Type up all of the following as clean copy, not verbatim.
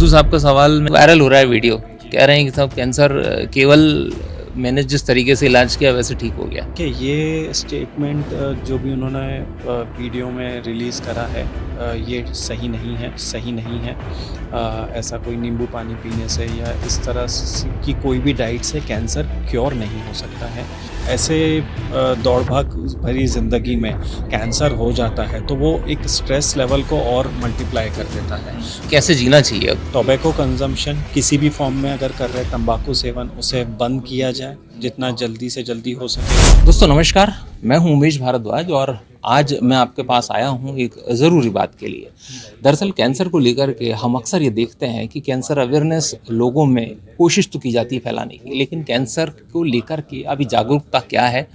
सिद्धू साहब का सवाल वायरल हो रहा है वीडियो, कह रहे हैं कि साहब कैंसर केवल मैंने जिस तरीके से इलाज किया वैसे ठीक हो गया। कि ये स्टेटमेंट जो भी उन्होंने वीडियो में रिलीज़ करा है, ये सही नहीं है। ऐसा कोई नींबू पानी पीने से या इस तरह की कोई भी डाइट से कैंसर क्योर नहीं हो सकता है। ऐसे दौड़ भाग भरी ज़िंदगी में कैंसर हो जाता है तो वो एक स्ट्रेस लेवल को और मल्टीप्लाई कर देता है। कैसे जीना चाहिए अब? टोबैको कंजम्पशन किसी भी फॉर्म में अगर कर रहे हैं, तंबाकू सेवन उसे बंद किया जाए जितना जल्दी से जल्दी हो सके। दोस्तों नमस्कार, मैं हूं उमेश भारद्वाज और आज मैं आपके पास आया हूं एक ज़रूरी बात के लिए। दरअसल कैंसर को लेकर के हम अक्सर ये देखते हैं कि कैंसर अवेयरनेस लोगों में कोशिश तो की जाती है फैलाने की, लेकिन कैंसर को लेकर के अभी जागरूकता क्या है,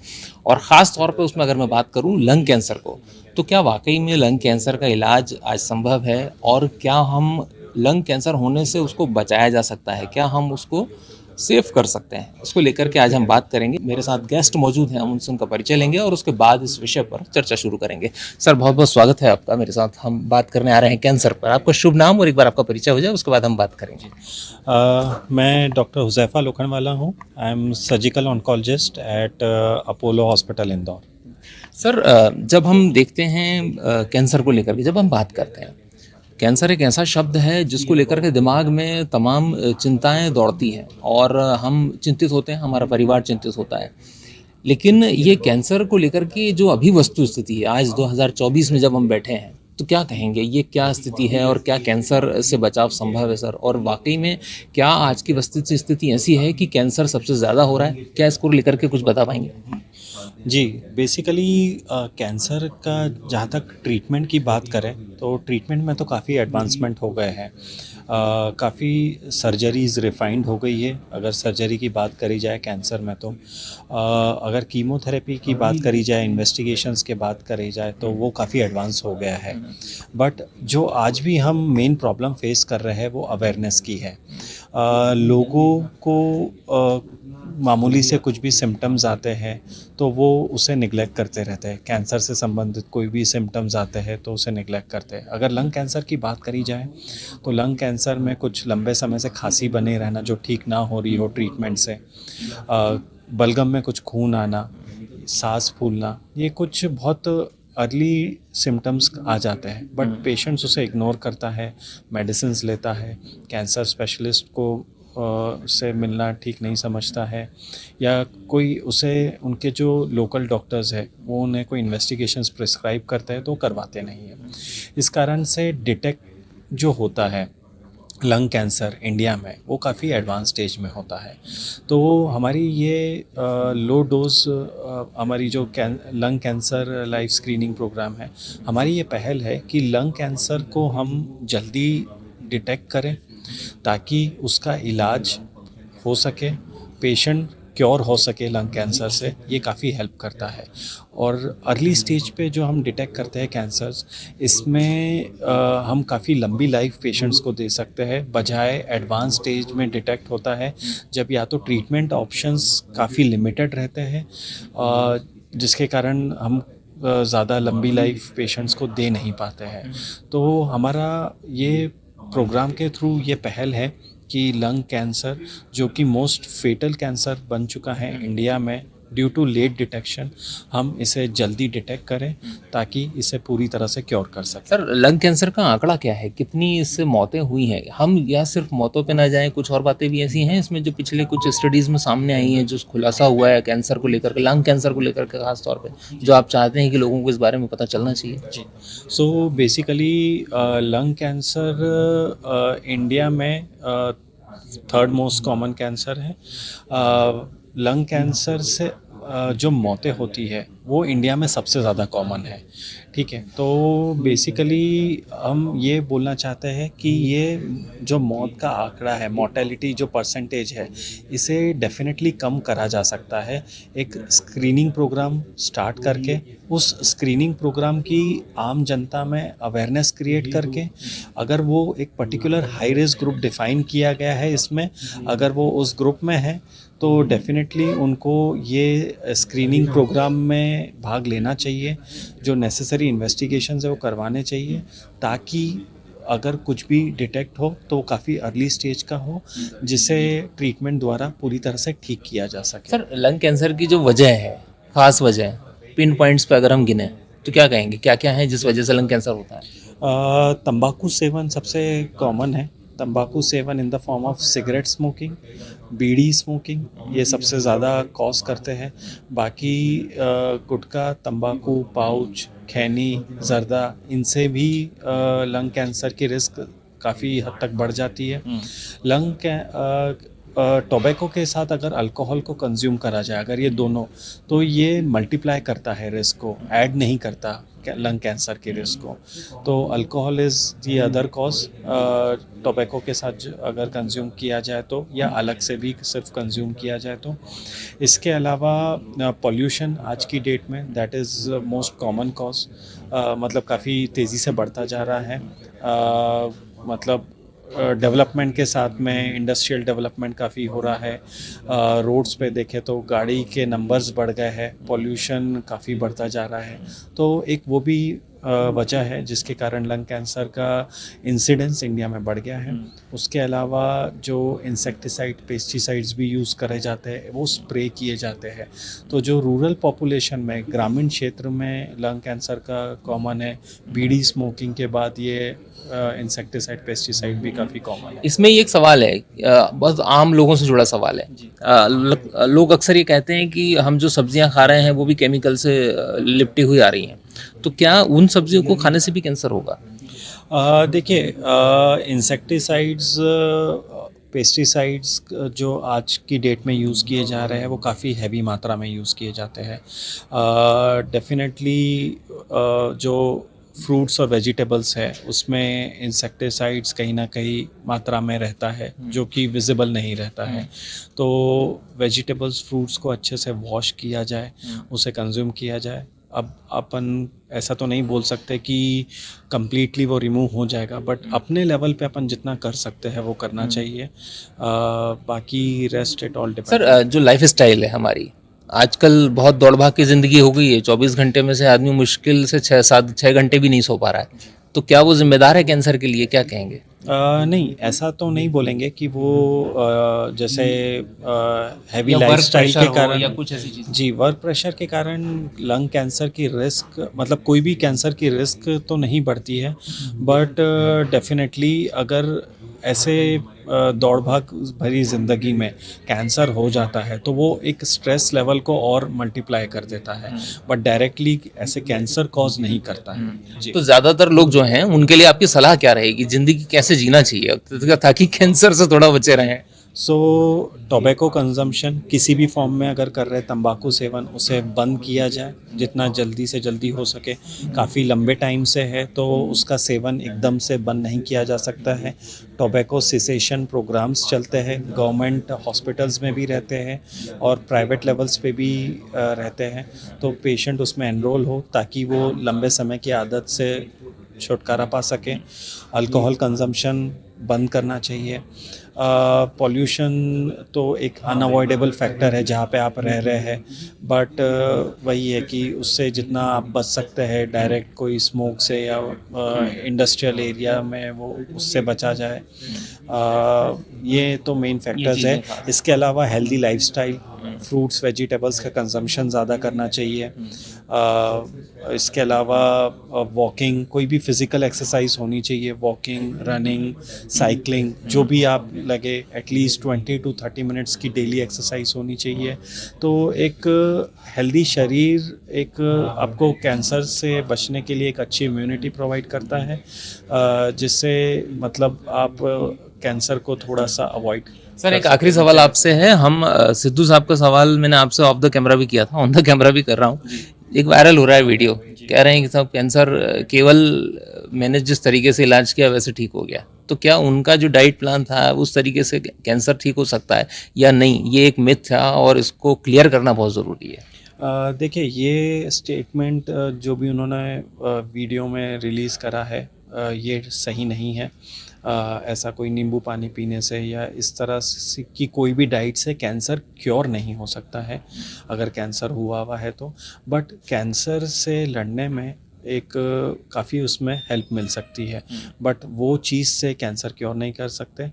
और ख़ास तौर पे उसमें अगर मैं बात करूं लंग कैंसर को, तो क्या वाकई में लंग कैंसर का इलाज आज संभव है, और क्या हम लंग कैंसर होने से उसको बचाया जा सकता है, क्या हम उसको सेव कर सकते हैं, इसको लेकर के आज हम बात करेंगे। मेरे साथ गेस्ट मौजूद हैं, हम उनसे उनका परिचय लेंगे और उसके बाद इस विषय पर चर्चा शुरू करेंगे। सर बहुत बहुत स्वागत है आपका मेरे साथ। हम बात करने आ रहे हैं कैंसर पर। आपका शुभ नाम और एक बार आपका परिचय हो जाए, उसके बाद हम बात करेंगे। मैं डॉक्टर हुज़ैफ़ा लोखंडवाला हूँ। I am surgical oncologist at Apollo hospital Indore. Sir जब हम देखते हैं कैंसर को लेकर के, जब हम बात करते हैं, कैंसर एक ऐसा शब्द है जिसको लेकर के दिमाग में तमाम चिंताएं दौड़ती हैं और हम चिंतित होते हैं, हमारा परिवार चिंतित होता है। लेकिन ये कैंसर को लेकर के जो अभी वस्तु स्थिति है, आज 2024 में जब हम बैठे हैं, तो क्या कहेंगे, ये क्या स्थिति है और क्या कैंसर से बचाव संभव है सर? और वाकई में क्या आज की वस्तु स्थिति ऐसी है कि कैंसर सबसे ज़्यादा हो रहा है? क्या इसको लेकर के कुछ बता पाएंगे? जी, बेसिकली कैंसर का जहाँ तक ट्रीटमेंट की बात करें तो ट्रीटमेंट में तो काफ़ी एडवांसमेंट हो गए हैं। काफ़ी सर्जरीज़ रिफाइंड हो गई है अगर सर्जरी की बात करी जाए कैंसर में तो। अगर कीमोथेरेपी की बात करी जाए, इन्वेस्टिगेशंस की बात करी जाए तो वो काफ़ी एडवांस हो गया है। बट जो आज भी हम मेन प्रॉब्लम फेस कर रहे हैं वो अवेयरनेस की है। लोगों को मामूली से कुछ भी सिम्टम्स आते हैं तो वो उसे निगलेक्ट करते रहते हैं। कैंसर से संबंधित कोई भी सिम्टम्स आते हैं तो उसे निगलेक्ट करते हैं। अगर लंग कैंसर की बात करी जाए तो लंग कैंसर में कुछ लंबे समय से खांसी बने रहना जो ठीक ना हो रही हो ट्रीटमेंट से, बलगम में कुछ खून आना, सांस फूलना, ये कुछ बहुत अर्ली सिम्टम्स आ जाते हैं। बट पेशेंट्स उसे इग्नोर करता है, मेडिसिन्स लेता है, कैंसर स्पेशलिस्ट को से मिलना ठीक नहीं समझता है, या कोई उसे उनके जो लोकल डॉक्टर्स है वो उन्हें कोई इन्वेस्टिगेशंस प्रिस्क्राइब करते हैं तो करवाते नहीं हैं। इस कारण से डिटेक्ट जो होता है लंग कैंसर इंडिया में वो काफ़ी एडवांस स्टेज में होता है। तो हमारी ये लो डोज हमारी जो lung cancer life screening programme है, हमारी ये पहल है कि लंग कैंसर को हम जल्दी डिटेक्ट करें ताकि उसका इलाज हो सके, पेशेंट क्योर हो सके लंग कैंसर से। ये काफ़ी हेल्प करता है। और अर्ली स्टेज पे जो हम डिटेक्ट करते हैं कैंसर्स, इसमें हम काफ़ी लंबी लाइफ पेशेंट्स को दे सकते हैं, बजाय एडवांस स्टेज में डिटेक्ट होता है जब या तो ट्रीटमेंट ऑप्शंस काफ़ी लिमिटेड रहते हैं, जिसके कारण हम ज़्यादा लंबी लाइफ पेशेंट्स को दे नहीं पाते हैं। तो हमारा ये प्रोग्राम के थ्रू ये पहल है कि लंग कैंसर जो कि मोस्ट फेटल कैंसर बन चुका है इंडिया में ड्यू टू लेट डिटेक्शन, हम इसे जल्दी डिटेक्ट करें ताकि इसे पूरी तरह से क्योर कर सकें। सर लंग कैंसर का आंकड़ा क्या है, कितनी इससे मौतें हुई हैं? हम या सिर्फ मौतों पे ना जाएं, कुछ और बातें भी ऐसी हैं इसमें जो पिछले कुछ स्टडीज़ में सामने आई हैं, जो खुलासा हुआ है कैंसर को लेकर के, लंग कैंसर को लेकर के खास तौर पे, जो आप चाहते हैं कि लोगों को इस बारे में पता चलना चाहिए? जी, so basically lung cancer India में थर्ड मोस्ट कॉमन कैंसर है। लंग कैंसर से जो मौतें होती है वो इंडिया में सबसे ज़्यादा कॉमन है। ठीक है, तो बेसिकली हम ये बोलना चाहते हैं कि ये जो मौत का आंकड़ा है, मोर्टेलिटी जो परसेंटेज है, इसे डेफिनेटली कम करा जा सकता है एक स्क्रीनिंग प्रोग्राम स्टार्ट करके। उस स्क्रीनिंग प्रोग्राम की आम जनता में अवेयरनेस क्रिएट करके, अगर वो एक particular high risk group define किया गया है इसमें, अगर वो उस ग्रुप में है तो डेफिनेटली उनको ये स्क्रीनिंग प्रोग्राम में भाग लेना चाहिए। जो नेसेसरी इन्वेस्टिगेशंस है वो करवाने चाहिए ताकि अगर कुछ भी डिटेक्ट हो तो काफ़ी अर्ली स्टेज का हो, जिसे ट्रीटमेंट द्वारा पूरी तरह से ठीक किया जा सके। सर लंग कैंसर की जो वजह है, खास वजह पिन पॉइंट्स पे अगर हम गिने तो क्या कहेंगे, क्या क्या है जिस वजह से लंग कैंसर होता है? तंबाकू सेवन सबसे कॉमन है। तंबाकू seven in the form of cigarette smoking, bidi smoking, ये सबसे ज़्यादा कॉज करते हैं। बाकी गुटखा, तंबाकू, पाउच, खैनी, जर्दा, इनसे भी लंग कैंसर की रिस्क काफ़ी हद तक बढ़ जाती है। लंग टोबैको के साथ अगर अल्कोहल को कंज्यूम करा जाए, अगर ये दोनों, तो ये मल्टीप्लाई करता है रिस्क को, ऐड नहीं करता लंग कैंसर के रिस्क को। तो alcohol is the other cause. Tobacco के साथ अगर कंज्यूम किया जाए तो, या अलग से भी सिर्फ कंज्यूम किया जाए तो। इसके अलावा पॉल्यूशन आज की डेट में that is most common cause, मतलब काफ़ी तेज़ी से बढ़ता जा रहा है। मतलब डेवलपमेंट के साथ में इंडस्ट्रियल डेवलपमेंट काफ़ी हो रहा है। रोड्स पे देखें तो गाड़ी के नंबर्स बढ़ गए हैं, पॉल्यूशन काफ़ी बढ़ता जा रहा है। तो एक वो भी वजह है जिसके कारण लंग कैंसर का इंसिडेंस इंडिया में बढ़ गया है। उसके अलावा जो इंसेक्टिसाइड, पेस्टिसाइड्स भी यूज़ करे जाते हैं, वो स्प्रे किए जाते हैं। तो जो रूरल पॉपुलेशन में, ग्रामीण क्षेत्र में लंग कैंसर का कॉमन है। बीड़ी स्मोकिंग के बाद ये इंसेक्टिसाइड, पेस्टिसाइड भी काफ़ी कॉमन है। इसमें एक सवाल है, बहुत आम लोगों से जुड़ा सवाल है। लोग अक्सर ये कहते हैं कि हम जो सब्जियां खा रहे हैं वो भी केमिकल से लिपटी हुई आ रही हैं, तो क्या उन सब्जियों को खाने से भी कैंसर होगा? देखिए, इंसेक्टिसाइड्स, पेस्टिसाइड्स जो आज की डेट में यूज़ किए जा रहे हैं वो काफ़ी हैवी मात्रा में यूज़ किए जाते हैं। डेफिनेटली जो फ्रूट्स और वेजिटेबल्स है उसमें इंसेक्टिसाइड्स कहीं ना कहीं मात्रा में रहता है, जो कि विजिबल नहीं रहता है। तो वेजिटेबल्स, फ्रूट्स को अच्छे से वॉश किया जाए, उसे कंज्यूम किया जाए। अब अपन ऐसा तो नहीं बोल सकते कि कंप्लीटली वो रिमूव हो जाएगा, बट अपने लेवल पे अपन जितना कर सकते हैं वो करना चाहिए। बाकी rest it all depend. Sir जो लाइफ स्टाइल है हमारी, आजकल बहुत दौड़ भाग की ज़िंदगी हो गई है। 24 घंटे में से आदमी मुश्किल से 6 घंटे भी नहीं सो पा रहा है, तो क्या वो जिम्मेदार है कैंसर के लिए, क्या कहेंगे? नहीं, ऐसा तो नहीं बोलेंगे कि वो जैसे हैवी या वर्क लाइफस्टाइल प्रेशर के हो कारण। या कुछ ऐसी चीज़? जी, वर्क प्रेशर के कारण लंग कैंसर की रिस्क, मतलब कोई भी कैंसर की रिस्क तो नहीं बढ़ती है, बट डेफिनेटली अगर ऐसे दौड़ भाग भरी ज़िंदगी में कैंसर हो जाता है तो वो एक स्ट्रेस लेवल को और मल्टीप्लाई कर देता है, बट डायरेक्टली ऐसे कैंसर कॉज नहीं करता है। जी। तो ज़्यादातर लोग जो हैं उनके लिए आपकी सलाह क्या रहेगी, ज़िंदगी कैसे जीना चाहिए ताकि कैंसर से थोड़ा बचे रहें? सो टोबैको कंजम्पशन किसी भी फॉर्म में अगर कर रहे, तंबाकू सेवन, उसे बंद किया जाए जितना जल्दी से जल्दी हो सके। काफ़ी लंबे टाइम से है तो उसका सेवन एकदम से बंद नहीं किया जा सकता है। टोबैको सिसेशन प्रोग्राम्स चलते हैं, गवर्नमेंट हॉस्पिटल्स में भी रहते हैं और प्राइवेट लेवल्स पे भी रहते हैं। तो पेशेंट उसमें एनरोल हो ताकि वो लंबे समय की आदत से छुटकारा पा सकें। अल्कोहल कंजम्पशन बंद करना चाहिए। पॉल्यूशन तो एक अनअवॉइडेबल फैक्टर है जहाँ पे आप रह रहे हैं, बट वही है कि उससे जितना आप बच सकते हैं, डायरेक्ट कोई स्मोक से या इंडस्ट्रियल एरिया में, वो उससे बचा जाए। ये तो मेन फैक्टर्स है। इसके अलावा हेल्दी लाइफस्टाइल, फ्रूट्स, वेजिटेबल्स का कंजम्पशन ज़्यादा करना चाहिए। इसके अलावा वॉकिंग, कोई भी फिज़िकल एक्सरसाइज होनी चाहिए, वॉकिंग, रनिंग, साइकिलिंग, जो भी आप लगे, एटलीस्ट 20 to 30 मिनट्स की डेली एक्सरसाइज होनी चाहिए। तो एक हेल्दी शरीर एक आपको कैंसर से बचने के लिए एक अच्छी इम्यूनिटी प्रोवाइड करता है, जिससे मतलब आप कैंसर को थोड़ा सा अवॉइड। सर एक आखिरी सवाल आपसे है, हम सिद्धू साहब का सवाल मैंने आपसे ऑफ द कैमरा भी किया था, ऑन द कैमरा भी कर रहा हूँ। एक वायरल हो रहा है वीडियो, कह रहे हैं कि साहब कैंसर केवल मैंने जिस तरीके से इलाज किया वैसे ठीक हो गया, तो क्या उनका जो डाइट प्लान था उस तरीके से कैंसर ठीक हो सकता है या नहीं? ये एक मिथ था और इसको क्लियर करना बहुत ज़रूरी है। देखिए, ये स्टेटमेंट जो भी उन्होंने वीडियो में रिलीज़ करा है, ये सही नहीं है। ऐसा कोई नींबू पानी पीने से या इस तरह से की कोई भी डाइट से कैंसर क्योर नहीं हो सकता है, अगर कैंसर हुआ है तो। बट कैंसर से लड़ने में एक काफ़ी उसमें हेल्प मिल सकती है, बट वो चीज़ से कैंसर क्योर नहीं कर सकते।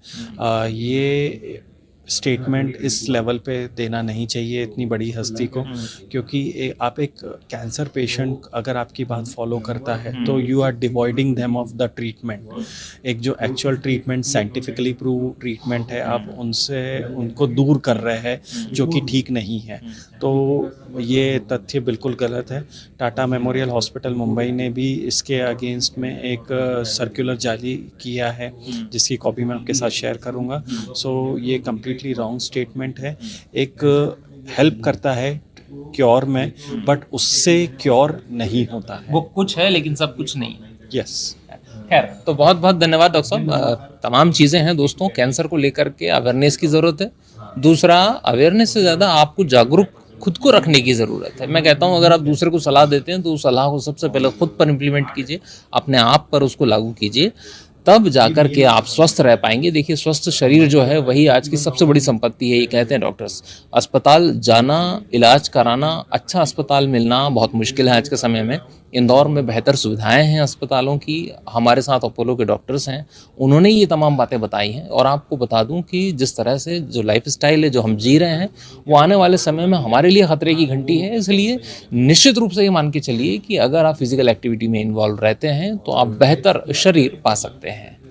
ये स्टेटमेंट इस लेवल पे देना नहीं चाहिए इतनी बड़ी हस्ती को, क्योंकि आप एक कैंसर पेशेंट अगर आपकी बात फॉलो करता है तो you are devoiding them of the treatment. एक जो actual treatment scientifically prove treatment है, आप उनसे उनको दूर कर रहे हैं, जो कि ठीक नहीं है। तो ये तथ्य बिल्कुल गलत है। टाटा मेमोरियल हॉस्पिटल मुंबई ने भी इसके अगेंस्ट में एक सर्कुलर जारी किया है, जिसकी कॉपी मैं आपके साथ शेयर करूंगा। सो ये कम्प्लीटली रॉन्ग स्टेटमेंट है। एक हेल्प करता है क्योर में, बट उससे क्योर नहीं होता है। वो कुछ है लेकिन सब कुछ नहीं है। यस। खैर, तो बहुत बहुत धन्यवाद डॉक्टर साहब। तमाम चीज़ें हैं दोस्तों, कैंसर को लेकर के अवेयरनेस की ज़रूरत है। दूसरा, अवेयरनेस से ज़्यादा आपको जागरूक खुद को रखने की ज़रूरत है। मैं कहता हूँ अगर आप दूसरे को सलाह देते हैं तो उस सलाह को सबसे पहले खुद पर इम्प्लीमेंट कीजिए, अपने आप पर उसको लागू कीजिए, तब जाकर के आप स्वस्थ रह पाएंगे। देखिए, स्वस्थ शरीर जो है वही आज की सबसे बड़ी संपत्ति है, ये कहते हैं डॉक्टर्स। अस्पताल जाना, इलाज कराना, अच्छा अस्पताल मिलना बहुत मुश्किल है आज के समय में। इंदौर में बेहतर सुविधाएं हैं अस्पतालों की, हमारे साथ अपोलो के डॉक्टर्स हैं, उन्होंने ये तमाम बातें बताई हैं। और आपको बता दूं कि जिस तरह से जो लाइफ स्टाइल है जो हम जी रहे हैं, वो आने वाले समय में हमारे लिए खतरे की घंटी है। इसलिए निश्चित रूप से ये मान के चलिए कि अगर आप फिजिकल एक्टिविटी में इन्वॉल्व रहते हैं तो आप बेहतर शरीर पा सकते हैं।